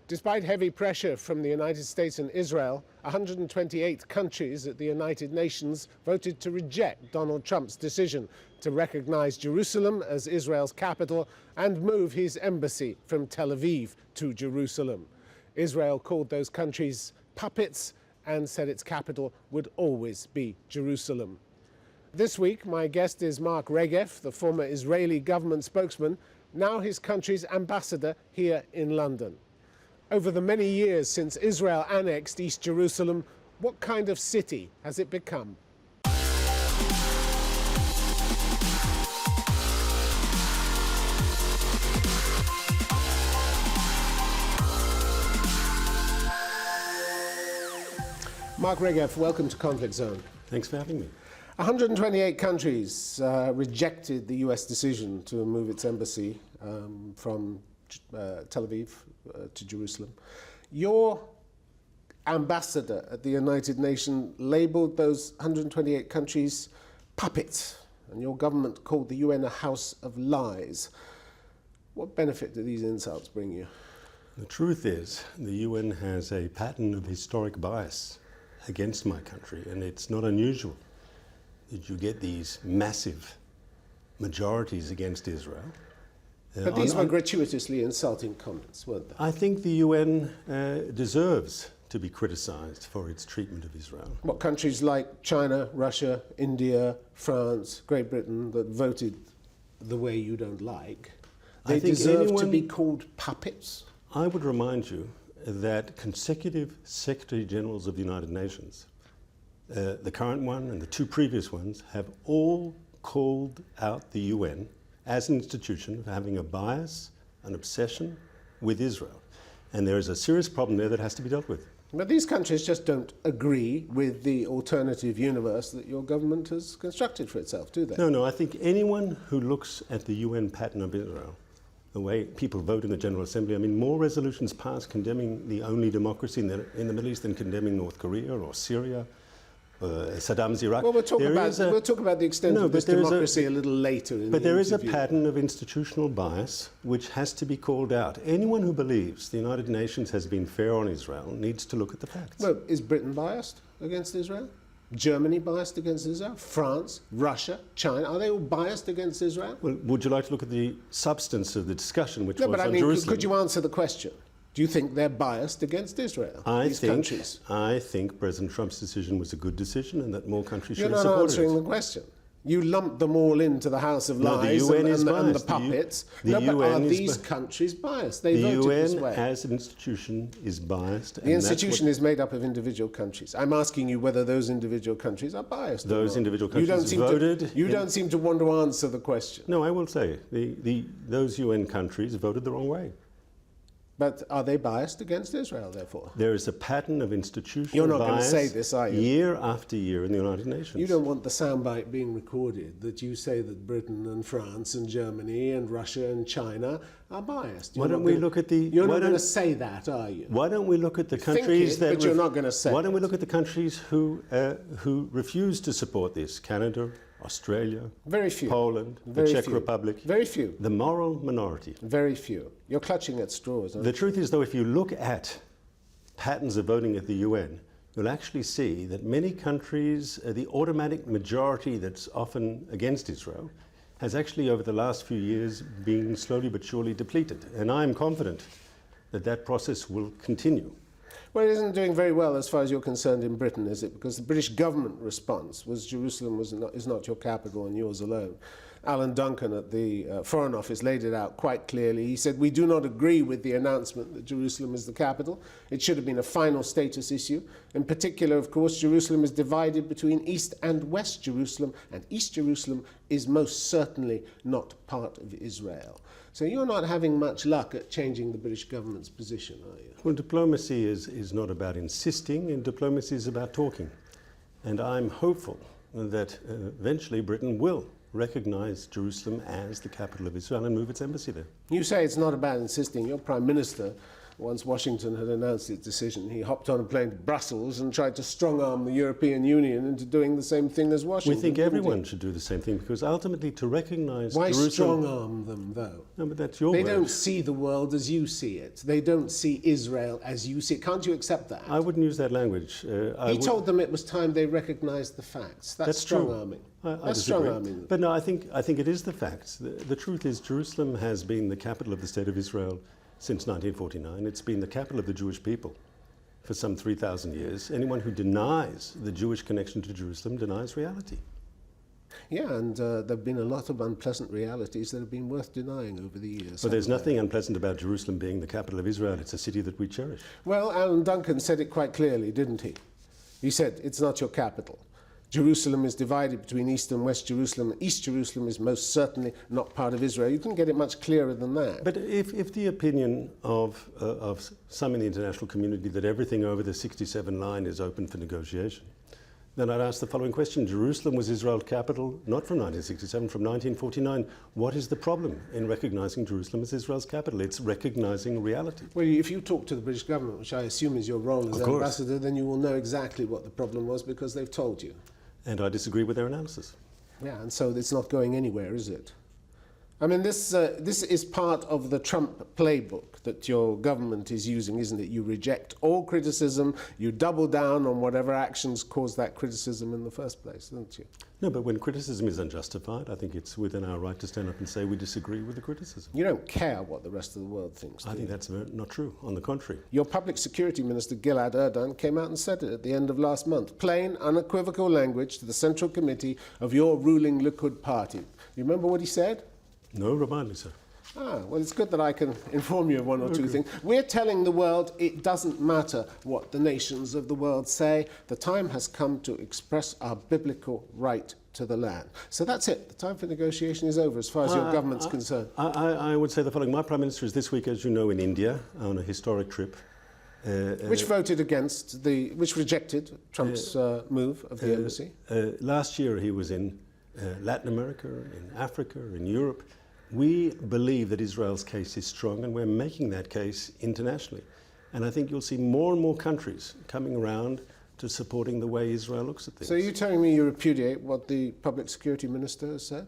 Despite heavy pressure from the United States and Israel, 128 countries at the United Nations voted to reject Donald Trump's decision to recognize Jerusalem as Israel's capital and move his embassy from Tel Aviv to Jerusalem. Israel called those countries puppets and said its capital would always be Jerusalem. This week, my guest is Mark Regev, the former Israeli government spokesman, now his country's ambassador here in London. Over the many years since Israel annexed East Jerusalem, what kind of city has it become? Mark Regev, welcome to Conflict Zone. Thanks for having me. 128 countries rejected the US decision to move its embassy from Tel Aviv to Jerusalem. Your ambassador at the United Nations labeled those 128 countries puppets, and your government called the UN a house of lies. What benefit do these insults bring you? The truth is, the UN has a pattern of historic bias against my country, and it's not unusual that you get these massive majorities against Israel. But these were gratuitously insulting comments, weren't they? I think the UN deserves to be criticized for its treatment of Israel. What, countries like China, Russia, India, France, Great Britain that voted the way you don't like, they deserve to be called puppets? I would remind you that consecutive Secretary Generals of the United Nations, the current one and the two previous ones, have all called out the UN as an institution for having a bias, an obsession with Israel. And there is a serious problem there that has to be dealt with. But these countries just don't agree with the alternative universe that your government has constructed for itself, do they? No, I think anyone who looks at the UN pattern of Israel, the way people vote in the General Assembly, I mean, more resolutions passed condemning the only democracy in the Middle East than condemning North Korea or Syria, Saddam's Iraq. Well, we'll talk about the extent of this democracy a little later in the But there is a interview. pattern of institutional bias which has to be called out. Anyone who believes the United Nations has been fair on Israel needs to look at the facts. Well, is Britain biased against Israel? Germany biased against Israel? France, Russia, China, are they all biased against Israel? Well, would you like to look at the substance of the discussion which was but I on mean, Jerusalem? could you answer the question? Do you think they're biased against Israel, these countries? I think President Trump's decision was a good decision and that more countries should have supported it. You're not answering the question. You lumped them all into the house of lies and the puppets. But are these countries biased? They voted this way. The UN as an institution is biased. The institution is made up of individual countries. I'm asking you whether those individual countries are biased. Those individual countries voted. You don't seem to want to answer the question. No, I will say, those UN countries voted the wrong way. But are they biased against Israel, therefore? There is a pattern of institutional bias. You're not going to say this, are you? Year after year in the United Nations. You don't want the soundbite being recorded that you say that Britain and France and Germany and Russia and China are biased. Why don't we look at the... You're not going to say that, are you? Why don't we look at the countries that... but you're not going to say Why don't we look at the countries who refuse to support this? Canada, Australia, very few. Poland, the Czech Republic. Very few. The moral minority. Very few. You're clutching at straws, aren't you? The truth is, though, if you look at patterns of voting at the UN, you'll actually see that many countries, the automatic majority that's often against Israel, has actually over the last few years been slowly but surely depleted. And I'm confident that that process will continue. Well, it isn't doing very well as far as you're concerned in Britain, is it? Because the British government response was Jerusalem is not your capital and yours alone. Alan Duncan at the Foreign Office laid it out quite clearly. He said, we do not agree with the announcement that Jerusalem is the capital. It should have been a final status issue. In particular, of course, Jerusalem is divided between East and West Jerusalem, and East Jerusalem is most certainly not part of Israel. So you're not having much luck at changing the British government's position, are you? Well, diplomacy is not about insisting, and diplomacy is about talking. And I'm hopeful that eventually Britain will recognize Jerusalem as the capital of Israel and move its embassy there. You say it's not about insisting. Your Prime Minister once Washington had announced its decision, he hopped on a plane to Brussels and tried to strong-arm the European Union into doing the same thing as Washington. We think everyone should do the same thing, because ultimately to recognize Why Jerusalem... strong-arm them, though? No, but that's your They word. don't see the world as you see it. They don't see Israel as you see it. Can't you accept that? I wouldn't use that language. He told them it was time they recognised the facts. That's strong-arming. That's strong-arming. But no, I think it is the facts. The truth is Jerusalem has been the capital of the State of Israel since 1949. It's been the capital of the Jewish people for some 3,000 years. Anyone who denies the Jewish connection to Jerusalem denies reality. Yeah, and there have been a lot of unpleasant realities that have been worth denying over the years. But there's nothing unpleasant about Jerusalem being the capital of Israel. It's a city that we cherish. Well, Alan Duncan said it quite clearly, didn't he? He said, it's not your capital. Jerusalem is divided between East and West Jerusalem. East Jerusalem is most certainly not part of Israel. You couldn't get it much clearer than that. But if the opinion of some in the international community that everything over the 67 line is open for negotiation, then I'd ask the following question. Jerusalem was Israel's capital, not from 1967, from 1949. What is the problem in recognizing Jerusalem as Israel's capital? It's recognizing reality. Well, if you talk to the British government, which I assume is your role as ambassador, then you will know exactly what the problem was because they've told you. And I disagree with their analysis. Yeah, and so it's not going anywhere, is it? I mean, this is part of the Trump playbook that your government is using, isn't it? You reject all criticism, you double down on whatever actions caused that criticism in the first place, don't you? No, but when criticism is unjustified, I think it's within our right to stand up and say we disagree with the criticism. You don't care what the rest of the world thinks, do I think that's not true. On the contrary. Your public security minister, Gilad Erdan, came out and said it at the end of last month. Plain, unequivocal language to the Central Committee of your ruling Likud party. You remember what he said? No, remind me, sir. Well, it's good that I can inform you of one or two things. We're telling the world it doesn't matter what the nations of the world say. The time has come to express our biblical right to the land. So that's it. The time for negotiation is over as far as your government's concerned. I would say the following. My Prime Minister is this week, as you know, in India on a historic trip. Which rejected Trump's move of the embassy? Last year he was in Latin America, in Africa, in Europe. We believe that Israel's case is strong, and we're making that case internationally. And I think you'll see more and more countries coming around to supporting the way Israel looks at things. So you're telling me you repudiate what the public security minister has said?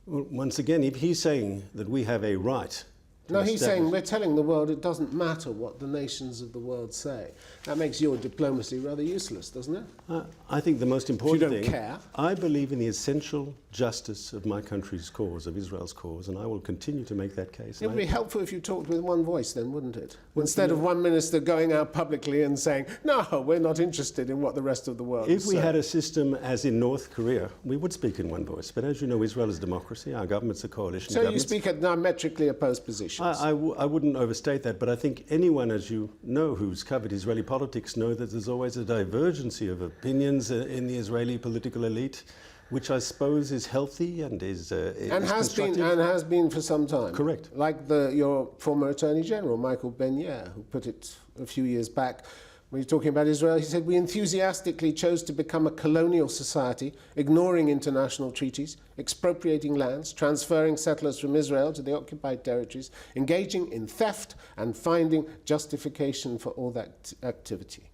Well, once again, if he's saying that we have a right... No, he's saying we're telling the world it doesn't matter what the nations of the world say. That makes your diplomacy rather useless, doesn't it? I think the most important thing... You don't care? I believe in the essential justice of my country's cause, of Israel's cause, and I will continue to make that case. It would be helpful if you talked with one voice then, wouldn't it? Instead of one minister going out publicly and saying, no, we're not interested in what the rest of the world If we say. had a system as in North Korea, we would speak in one voice. But as you know, Israel is a democracy. Our government's a coalition So government. you speak at diametrically opposed positions? I wouldn't overstate that, but I think anyone, as you know, who's covered Israeli politics, know that there's always a divergency of opinions in the Israeli political elite, which I suppose is healthy and is constructive. has been for some time. Correct. Like your former Attorney General, Michael Ben-Yair, who put it a few years back. When you're talking about Israel, he said, we enthusiastically chose to become a colonial society, ignoring international treaties, expropriating lands, transferring settlers from Israel to the occupied territories, engaging in theft and finding justification for all that activity.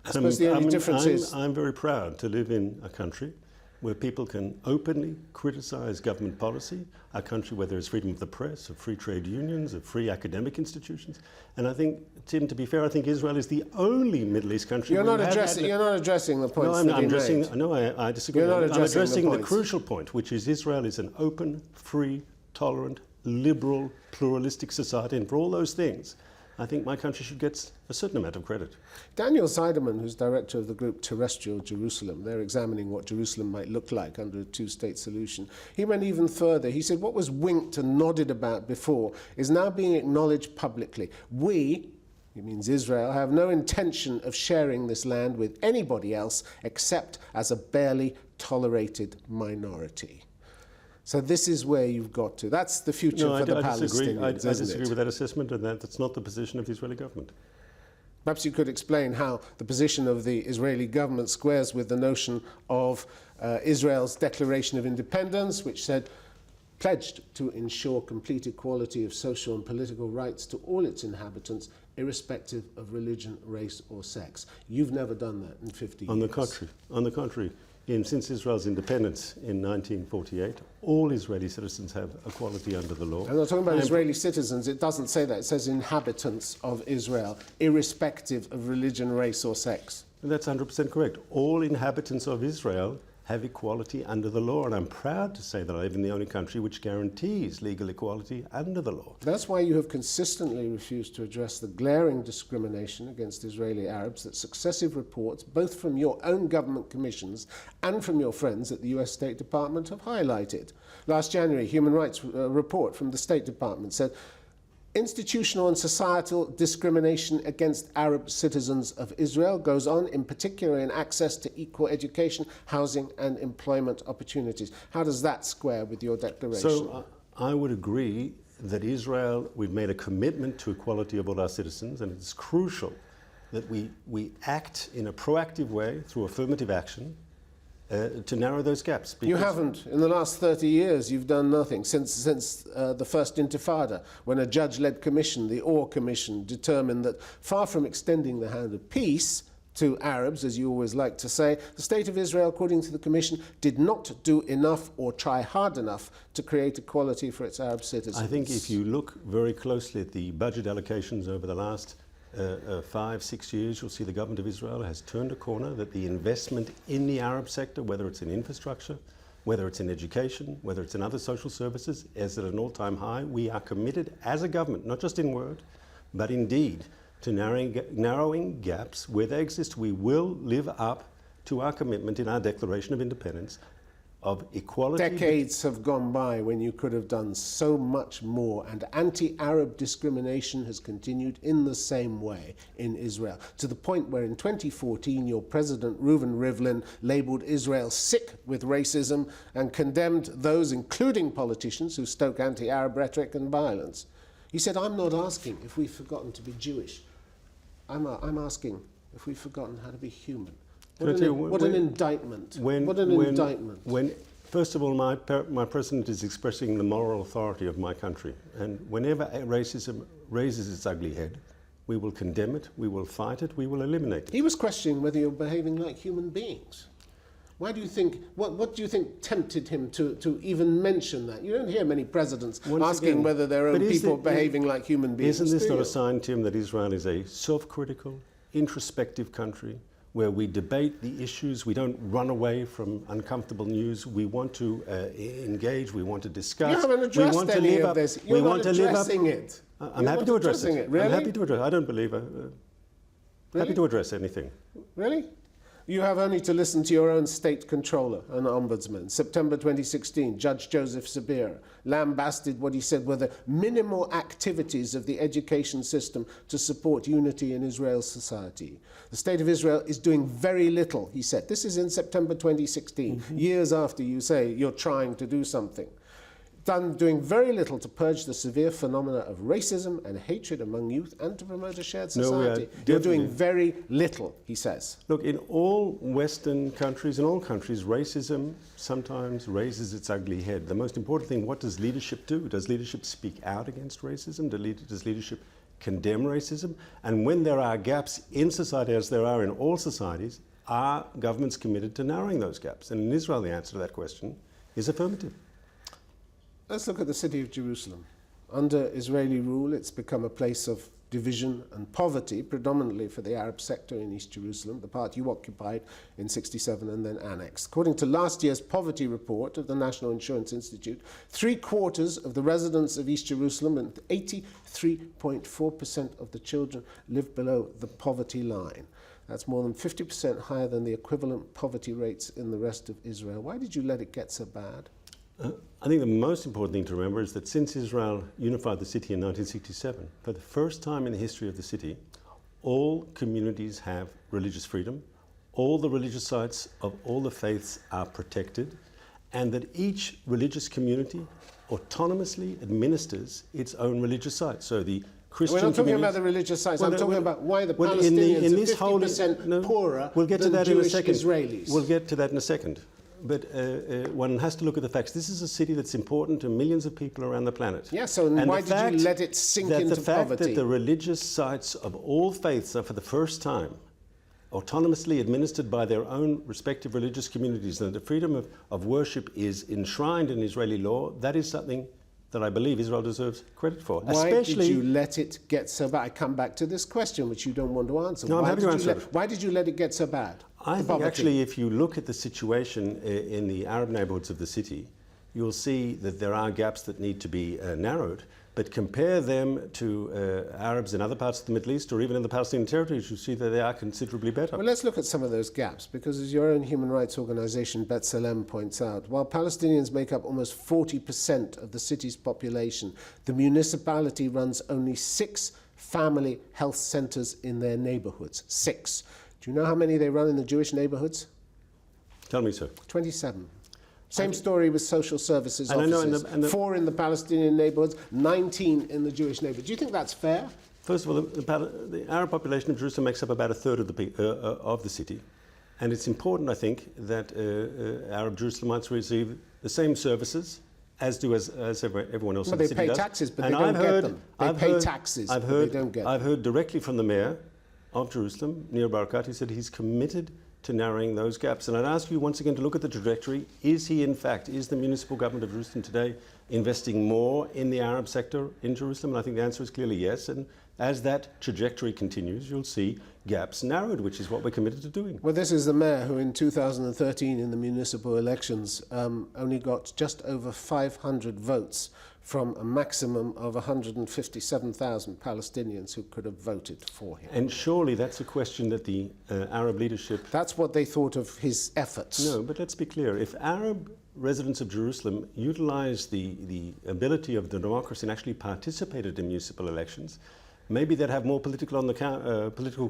I suppose the only difference is... I'm very proud to live in a country where people can openly criticize government policy, a country where there is freedom of the press, of free trade unions, of free academic institutions. And I think, Tim, to be fair, I think Israel is the only Middle East country... You're not addressing the points I disagree. I'm addressing the crucial point, which is Israel is an open, free, tolerant, liberal, pluralistic society. And for all those things, I think my country should get a certain amount of credit. Daniel Seidemann, who's director of the group Terrestrial Jerusalem, they're examining what Jerusalem might look like under a two-state solution. He went even further. He said what was winked and nodded about before is now being acknowledged publicly. We, he means Israel, have no intention of sharing this land with anybody else except as a barely tolerated minority. So this is where you've got to. That's the future for the Palestinians, I disagree with that assessment, and that's not the position of the Israeli government. Perhaps you could explain how the position of the Israeli government squares with the notion of Israel's Declaration of Independence, which said, pledged to ensure complete equality of social and political rights to all its inhabitants, irrespective of religion, race or sex. You've never done that in 50 years. On the contrary, since Israel's independence in 1948, all Israeli citizens have equality under the law. I'm not talking about Israeli citizens. It doesn't say that. It says inhabitants of Israel, irrespective of religion, race or sex. That's 100% correct. All inhabitants of Israel have equality under the law, and I'm proud to say that I live in the only country which guarantees legal equality under the law. That's why you have consistently refused to address the glaring discrimination against Israeli Arabs that successive reports, both from your own government commissions and from your friends at the US State Department, have highlighted. Last January, a human rights report from the State Department said, institutional and societal discrimination against Arab citizens of Israel goes on, in particular in access to equal education, housing and employment opportunities. How does that square with your declaration? So I would agree that Israel, we've made a commitment to equality of all our citizens, and it's crucial that we act in a proactive way through affirmative action to narrow those gaps. You haven't. In the last 30 years, you've done nothing. Since the first Intifada, when a judge-led commission, the Orr Commission, determined that far from extending the hand of peace to Arabs, as you always like to say, the State of Israel, according to the Commission, did not do enough or try hard enough to create equality for its Arab citizens. I think if you look very closely at the budget allocations over the last 5-6 years, you'll see the government of Israel has turned a corner, that the investment in the Arab sector, whether it's in infrastructure, whether it's in education, whether it's in other social services, is at an all-time high. We are committed as a government, not just in word, but in deed, to narrowing gaps where they exist. We will live up to our commitment in our Declaration of Independence of equality. Decades have gone by when you could have done so much more, and anti-Arab discrimination has continued in the same way in Israel, to the point where in 2014 your president Reuven Rivlin labelled Israel sick with racism and condemned those, including politicians, who stoke anti-Arab rhetoric and violence. He said, I'm not asking if we've forgotten to be Jewish. I'm asking if we've forgotten how to be human. What an indictment. What an indictment. First of all, my president is expressing the moral authority of my country. And whenever racism raises its ugly head, we will condemn it, we will fight it, we will eliminate it. He was questioning whether you're behaving like human beings. Why do you think, what do you think tempted him to even mention that? You don't hear many presidents asking whether their own people are behaving like human beings. Isn't this not a sign, Tim, that Israel is a self-critical, introspective country, where we debate the issues, we don't run away from uncomfortable news, we want to engage, we want to discuss. You haven't addressed any of this. You're not addressing it. I'm happy to address it. Really? I'm happy to address it. I don't believe it. Happy to address anything. Really? You have only to listen to your own state controller and ombudsman. September 2016, Judge Joseph Sabir lambasted what he said were the minimal activities of the education system to support unity in Israel's society. The State of Israel is doing very little, he said. This is in September 2016, years after you say you're trying to do something. Doing very little to purge the severe phenomena of racism and hatred among youth and to promote a shared society. You're doing very little, he says. Look, in all Western countries, in all countries, racism sometimes raises its ugly head. The most important thing, what does leadership do? Does leadership speak out against racism? Does leadership condemn racism? And when there are gaps in society, as there are in all societies, are governments committed to narrowing those gaps? And in Israel, the answer to that question is affirmative. Let's look at the city of Jerusalem. Under Israeli rule, it's become a place of division and poverty, predominantly for the Arab sector in East Jerusalem, the part you occupied in % and then annexed. According to last year's poverty report of the National Insurance Institute, 3/4 of the residents of East Jerusalem and 83.4% of the children live below the poverty line. That's more than 50% higher than the equivalent poverty rates in the rest of Israel. Why did you let it get so bad? I think the most important thing to remember is that since Israel unified the city in 1967, for the first time in the history of the city, all communities have religious freedom, all the religious sites of all the faiths are protected, and that each religious community autonomously administers its own religious site. So the Christian We're not talking about the religious sites. I'm talking about why the Palestinians are 50% poorer than Jewish Israelis. We'll get to that in a second. But one has to look at the facts. This is a city that's important to millions of people around the planet. Yeah, so why did you let it sink into the fact poverty? that the religious sites of all faiths are for the first time autonomously administered by their own respective religious communities, and that the freedom of worship is enshrined in Israeli law, that is something that I believe Israel deserves credit for. Why did you let it get so bad? I come back to this question, which you don't want to answer. No, I'm happy to answer it. Why did you let it get so bad? I think actually if you look at the situation in the Arab neighborhoods of the city, you'll see that there are gaps that need to be narrowed. But compare them to Arabs in other parts of the Middle East or even in the Palestinian territories, you see that they are considerably better. Well, let's look at some of those gaps, because as your own human rights organization, B'Tselem, points out, while Palestinians make up almost 40% of the city's population, the municipality runs only 6 family health centers in their neighborhoods. 6. Do you know how many they run in the Jewish neighborhoods? Tell me, sir. 27. Same story with social services offices. 4 in the Palestinian neighborhoods, 19 in the Jewish neighborhoods. Do you think that's fair? First of all, the Arab population of Jerusalem makes up about a third of the city. And it's important, I think, that Arab Jerusalemites receive the same services as do as everyone else in the city does. Well, they pay taxes, but they don't get them. They pay taxes, but they don't get them. I've heard directly from the mayor of Jerusalem, Nir Barkat. He said he's committed to narrowing those gaps. And I'd ask you once again to look at the trajectory. Is the municipal government of Jerusalem today investing more in the Arab sector in Jerusalem? And I think the answer is clearly yes. And as that trajectory continues, you'll see gaps narrowed, which is what we're committed to doing. Well, this is the mayor who in 2013 in the municipal elections only got just over 500 votes from a maximum of 157,000 Palestinians who could have voted for him. And surely that's a question that the Arab leadership... That's what they thought of his efforts. No, but let's be clear. If Arab residents of Jerusalem utilize the ability of the democracy and actually participated in municipal elections, maybe they'd have more political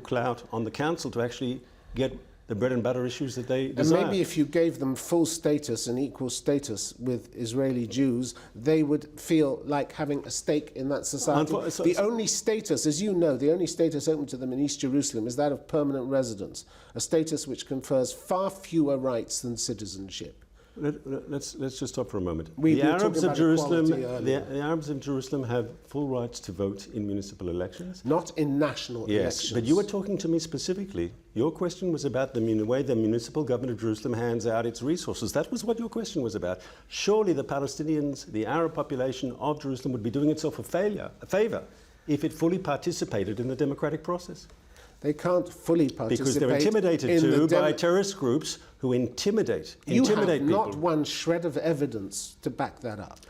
clout on the council to actually get the bread and butter issues that they desire. And maybe if you gave them full status and equal status with Israeli Jews, they would feel like having a stake in that society. The only status, as you know, the only status open to them in East Jerusalem is that of permanent residence, a status which confers far fewer rights than citizenship. Let's just stop for a moment. The Arabs of Jerusalem have full rights to vote in municipal elections. Not in national elections. Yes, but you were talking to me specifically. Your question was about the way the municipal government of Jerusalem hands out its resources. That was what your question was about. Surely the Palestinians, the Arab population of Jerusalem, would be doing itself a favour if it fully participated in the democratic process. They can't fully participate. Because they're intimidated by terrorist groups who intimidate people. You have not one shred of evidence to back that up.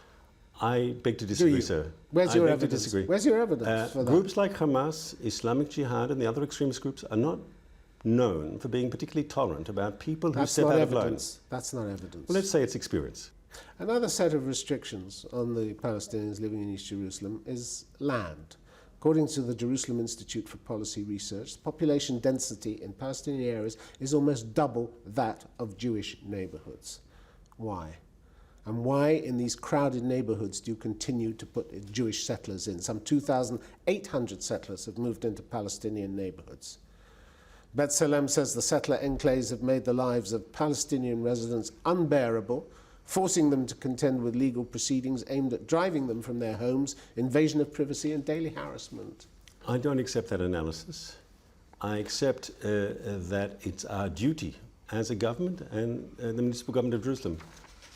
I beg to disagree, sir. Where's your evidence? Where's your evidence for that? Groups like Hamas, Islamic Jihad, and the other extremist groups are not known for being particularly tolerant about people who step out of line. That's not evidence. Well, let's say it's experience. Another set of restrictions on the Palestinians living in East Jerusalem is land. According to the Jerusalem Institute for Policy Research, the population density in Palestinian areas is almost double that of Jewish neighborhoods. Why? And why in these crowded neighborhoods do you continue to put Jewish settlers in? Some 2,800 settlers have moved into Palestinian neighborhoods. B'Tselem says the settler enclaves have made the lives of Palestinian residents unbearable, forcing them to contend with legal proceedings aimed at driving them from their homes, invasion of privacy and daily harassment. I don't accept that analysis. I accept that it's our duty as a government and the municipal government of Jerusalem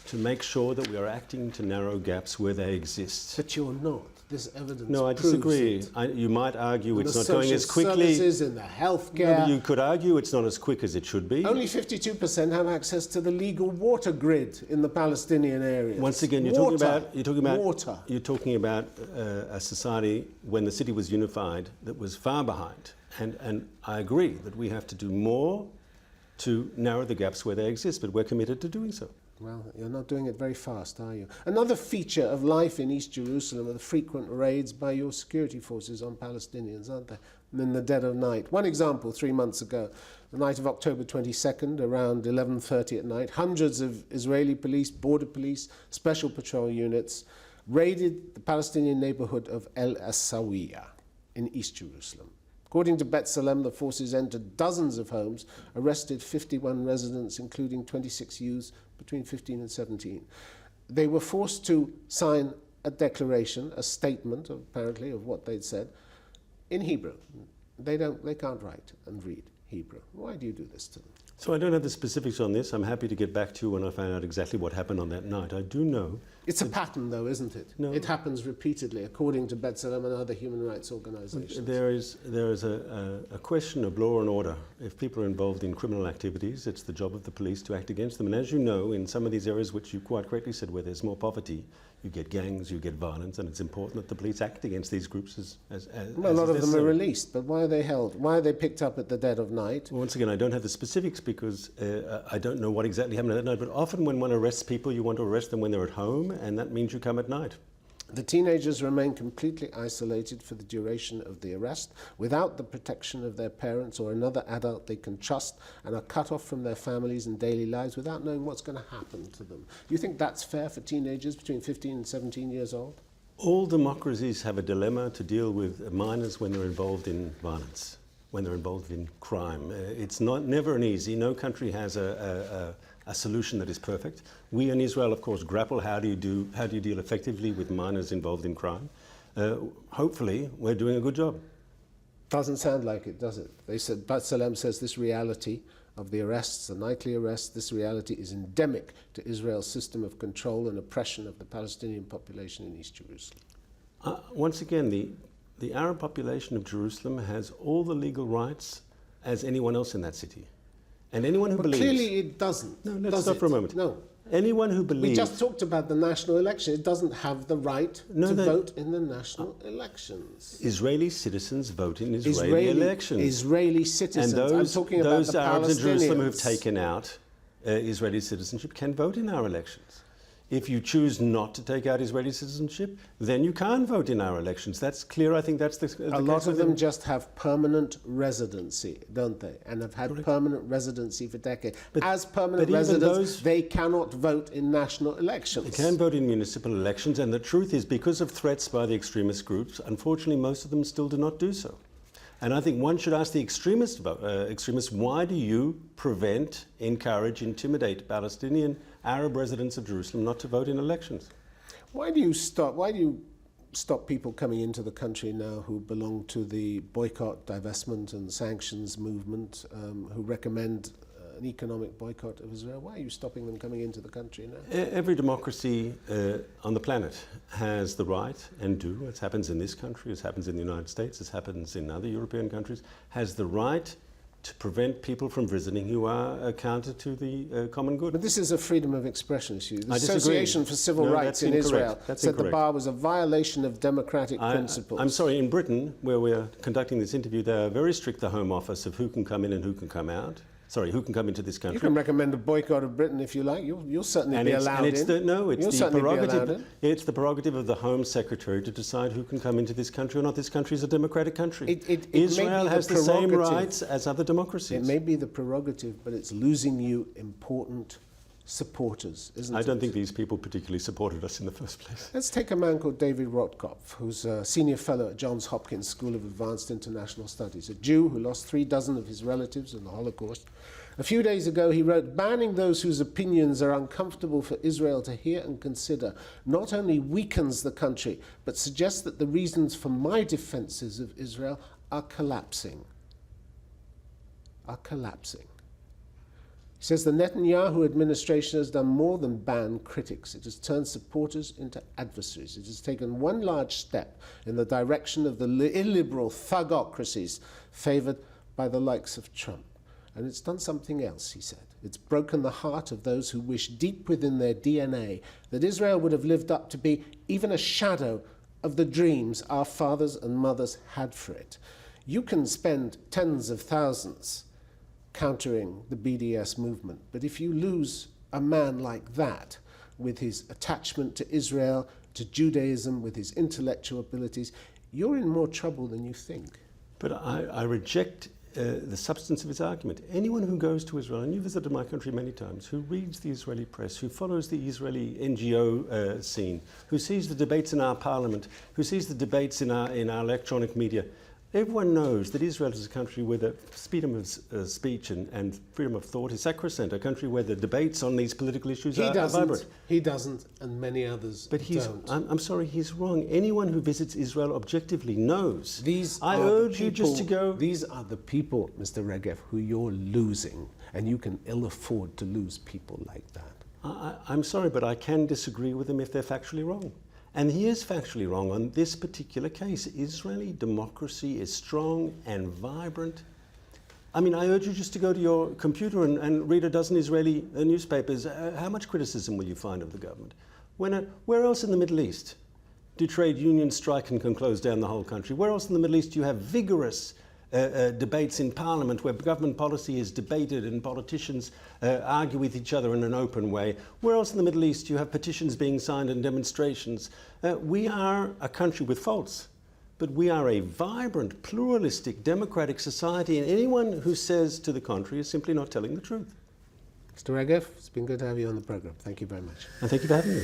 to make sure that we are acting to narrow gaps where they exist. But you're not. This evidence No, I disagree. You might argue it's not going as quickly. The services and the healthcare. No, you could argue it's not as quick as it should be. Only 52% have access to the legal water grid in the Palestinian area. Once again, you're talking about a society when the city was unified that was far behind. And I agree that we have to do more to narrow the gaps where they exist, but we're committed to doing so. Well, you're not doing it very fast, are you? Another feature of life in East Jerusalem are the frequent raids by your security forces on Palestinians, aren't they? In the dead of night. One example, 3 months ago, the night of October 22nd, around 11:30 at night, hundreds of Israeli police, border police, special patrol units raided the Palestinian neighborhood of El Asawiya in East Jerusalem. According to B'Tselem, the forces entered dozens of homes, arrested 51 residents, including 26 youths between 15 and 17. They were forced to sign a declaration, a statement, apparently, of what they'd said, in Hebrew. They can't write and read Hebrew. Why do you do this to them? So I don't have the specifics on this. I'm happy to get back to you when I find out exactly what happened on that night. I do know... It's a pattern, though, isn't it? No. It happens repeatedly, according to B'Tselem and other human rights organizations. There is a question of law and order. If people are involved in criminal activities, it's the job of the police to act against them. And as you know, in some of these areas, which you quite correctly said, where there's more poverty, you get gangs, you get violence, and it's important that the police act against these groups as well, a lot of them are released, but why are they held? Why are they picked up at the dead of night? Well, once again, I don't have the specifics because I don't know what exactly happened that night, but often when one arrests people, you want to arrest them when they're at home, and that means you come at night. The teenagers remain completely isolated for the duration of the arrest, without the protection of their parents or another adult they can trust, and are cut off from their families and daily lives without knowing what's going to happen to them. Do you think that's fair for teenagers between 15 and 17 years old? All democracies have a dilemma to deal with minors when they're involved in violence, when they're involved in crime. It's never an easy. No country has a solution that is perfect. We in Israel, of course, grapple how do you deal effectively with minors involved in crime. Hopefully, we're doing a good job. Doesn't sound like it, does it? They said, B'Tselem says this reality of the arrests, the nightly arrests, this reality is endemic to Israel's system of control and oppression of the Palestinian population in East Jerusalem. Once again, the Arab population of Jerusalem has all the legal rights as anyone else in that city. And anyone who believes... clearly it doesn't. No, let's stop for a moment. No. Anyone who believes... We just talked about the national election. It doesn't have the right to vote in the national elections. Israeli citizens vote in Israeli elections. Israeli citizens. And I'm talking about the Arabs in Jerusalem who have Palestinians. taken out Israeli citizenship can vote in our elections. If you choose not to take out Israeli citizenship, then you can't vote in our elections. That's clear. I think that's the A lot of them just have permanent residency, don't they? And have had permanent residency for decades. As permanent residents, they cannot vote in national elections. They can vote in municipal elections, and the truth is, because of threats by the extremist groups, unfortunately, most of them still do not do so. And I think one should ask the extremists, why do you prevent, encourage, intimidate Palestinian Arab residents of Jerusalem not to vote in elections? Why do you stop people coming into the country now who belong to the boycott, divestment and sanctions movement, who recommend an economic boycott of Israel? Why are you stopping them coming into the country now? Every democracy on the planet has the right, and it happens in this country, it happens in the United States, it happens in other European countries, has the right to prevent people from visiting who are counter to the common good. But this is a freedom of expression issue. The I disagree. Association for Civil Rights in Israel said the bar was a violation of democratic principles. I'm sorry, in Britain, where we are conducting this interview, they are very strict, the Home Office, of who can come in and who can come out. Sorry, who can come into this country. You can recommend a boycott of Britain if you like. You'll certainly be allowed in. It's the prerogative of the Home Secretary to decide who can come into this country or not. This country is a democratic country. Israel has the same rights as other democracies. It may be the prerogative, but it's losing you important supporters, isn't it? I don't think these people particularly supported us in the first place. Let's take a man called David Rotkopf, who's a senior fellow at Johns Hopkins School of Advanced International Studies, a Jew who lost 36 of his relatives in the Holocaust. A few days ago, he wrote, "Banning those whose opinions are uncomfortable for Israel to hear and consider not only weakens the country, but suggests that the reasons for my defenses of Israel are collapsing." He says the Netanyahu administration has done more than ban critics. It has turned supporters into adversaries. It has taken one large step in the direction of the illiberal thugocracies favoured by the likes of Trump. And it's done something else, he said. It's broken the heart of those who wish deep within their DNA that Israel would have lived up to be even a shadow of the dreams our fathers and mothers had for it. You can spend tens of thousands countering the BDS movement, but if you lose a man like that, with his attachment to Israel, to Judaism, with his intellectual abilities, you're in more trouble than you think. But I reject the substance of his argument. Anyone who goes to Israel, and you visited my country many times, who reads the Israeli press, who follows the Israeli NGO scene, who sees the debates in our parliament, who sees the debates in our electronic media, Everyone knows that Israel is a country where the freedom of speech and freedom of thought is sacrosanct, a country where the debates on these political issues are vibrant. He doesn't, and many others don't. I'm sorry, he's wrong. Anyone who visits Israel objectively knows. I urge you just to go. These are the people, Mr. Regev, who you're losing, and you can ill afford to lose people like that. I'm sorry, but I can disagree with him if they're factually wrong. And he is factually wrong on this particular case. Israeli democracy is strong and vibrant. I mean, I urge you just to go to your computer and read a dozen Israeli newspapers. How much criticism will you find of the government? Where else in the Middle East do trade unions strike and can close down the whole country? Where else in the Middle East do you have vigorous debates in Parliament where government policy is debated and politicians argue with each other in an open way? Where else in the Middle East do you have petitions being signed and demonstrations? We are a country with faults, but we are a vibrant, pluralistic, democratic society, and anyone who says to the contrary is simply not telling the truth. Mr. Regev, it's been good to have you on the program. Thank you very much. And thank you for having me.